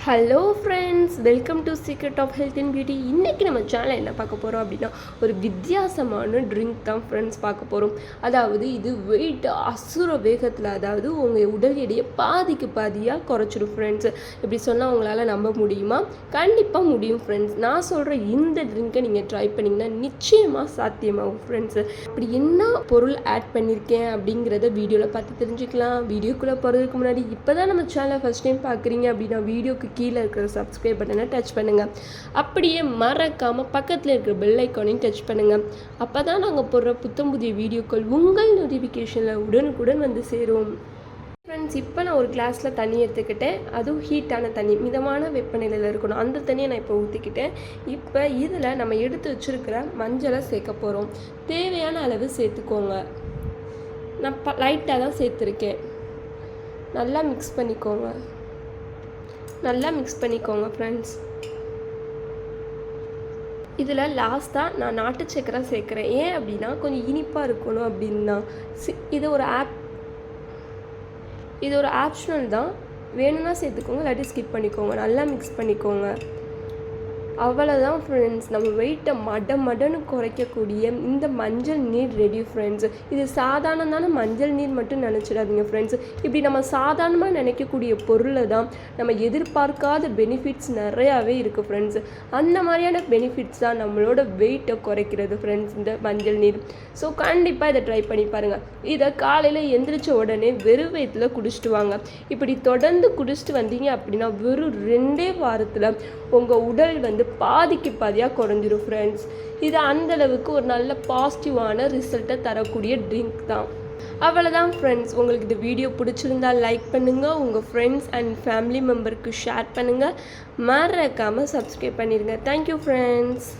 Hello friends, welcome to secret of health and beauty. இன்றைக்கி நம்ம channel என்ன பார்க்க போகிறோம் அப்படின்னா, ஒரு வித்தியாசமான ட்ரிங்க் தான் ஃப்ரெண்ட்ஸ் பார்க்க போகிறோம். அதாவது இது வெயிட் அசுர வேகத்தில், அதாவது உங்கள் உடல் எடையை பாதியாக குறைச்சிடும் ஃப்ரெண்ட்ஸ். இப்படி சொன்னால் உங்களால் நம்ப முடியுமா? கண்டிப்பாக முடியும் ஃப்ரெண்ட்ஸ். நான் சொல்கிற இந்த ட்ரிங்க்கை நீங்கள் ட்ரை பண்ணிங்கன்னா நிச்சயமாக சாத்தியமாகும் ஃப்ரெண்ட்ஸ். அப்படி என்ன பொருள் ஆட் பண்ணியிருக்கேன் அப்படிங்கிறத வீடியோவில் பார்த்து தெரிஞ்சுக்கலாம். வீடியோக்குள்ளே போகிறதுக்கு முன்னாடி இப்போ தான் நம்ம சேனலை ஃபஸ்ட் டைம் பார்க்குறீங்க அப்படின்னா வீடியோக்கு கீழே இருக்கிற சப்ஸ்கிரைப் பட்டனை டச் பண்ணுங்கள். அப்படியே மறக்காமல் பக்கத்தில் இருக்கிற பெல் ஐக்கானையும் டச் பண்ணுங்கள். அப்போ தான் நாங்கள் போடுற புத்தம் புதிய வீடியோக்கள் உங்கள் நோட்டிஃபிகேஷனில் உடனுக்குடன் வந்து சேரும். ஃப்ரெண்ட்ஸ், இப்போ நான் ஒரு கிளாஸில் தண்ணி எடுத்துக்கிட்டேன். அதுவும் ஹீட்டான தண்ணி, மிதமான வெப்பநிலையில் இருக்கணும். அந்த தண்ணியை நான் இப்போ ஊற்றிக்கிட்டேன். இப்போ இதில் நம்ம எடுத்து வச்சுருக்கிற மஞ்சளை சேர்க்க போகிறோம். தேவையான அளவு சேர்த்துக்கோங்க. நான் லைட்டாக தான் சேர்த்துருக்கேன். நல்லா மிக்ஸ் பண்ணிக்கோங்க. ஃப்ரெண்ட்ஸ். இதில் லாஸ்ட்டாக நான் நாட்டு சக்கரை சேர்க்குறேன். ஏன் அப்படின்னா கொஞ்சம் இனிப்பாக இருக்கணும் அப்படின்னா. இது ஒரு ஆப்ஷனல் தான். வேணும்னா சேர்த்துக்கோங்க, இல்லாட்டி ஸ்கிப் பண்ணிக்கோங்க. நல்லா மிக்ஸ் பண்ணிக்கோங்க. அவ்வளோதான் ஃப்ரெண்ட்ஸ். நம்ம வெயிட்டை மடன்னு குறைக்கக்கூடிய இந்த மஞ்சள் நீர் ரெடி ஃப்ரெண்ட்ஸ். இது சாதாரணமான மஞ்சள் நீர் மட்டும் நினச்சிடாதீங்க ஃப்ரெண்ட்ஸ். இப்படி நம்ம சாதாரணமாக நினைக்கக்கூடிய பொருளை தான் நம்ம எதிர்பார்க்காத பெனிஃபிட்ஸ் நிறையாவே இருக்குது ஃப்ரெண்ட்ஸ். அந்த மாதிரியான பெனிஃபிட்ஸ் தான் நம்மளோட வெயிட்டை குறைக்கிறது ஃப்ரெண்ட்ஸ், இந்த மஞ்சள் நீர். ஸோ கண்டிப்பாக இதை ட்ரை பண்ணி பாருங்கள். இதை காலையில் எந்திரிச்ச உடனே வெறும் வயிற்றில் குடிச்சிட்டு வாங்க. இப்படி தொடர்ந்து குடிச்சிட்டு வந்தீங்க அப்படின்னா வெறும் 2 வாரத்தில் உங்கள் உடல் வந்து பாதியாக குறைஞ்சிரும் ஃப்ரெண்ட்ஸ். இது அந்தளவுக்கு ஒரு நல்ல பாசிட்டிவான ரிசல்ட்டை தரக்கூடிய ட்ரிங்க் தான். அவ்வளோதான் ஃப்ரெண்ட்ஸ். உங்களுக்கு இந்த வீடியோ பிடிச்சிருந்தால் லைக் பண்ணுங்கள், உங்கள் ஃப்ரெண்ட்ஸ் அண்ட் ஃபேமிலி மெம்பருக்கு ஷேர் பண்ணுங்கள், மறக்காமல் சப்ஸ்கிரைப் பண்ணிடுங்க. Thank you friends.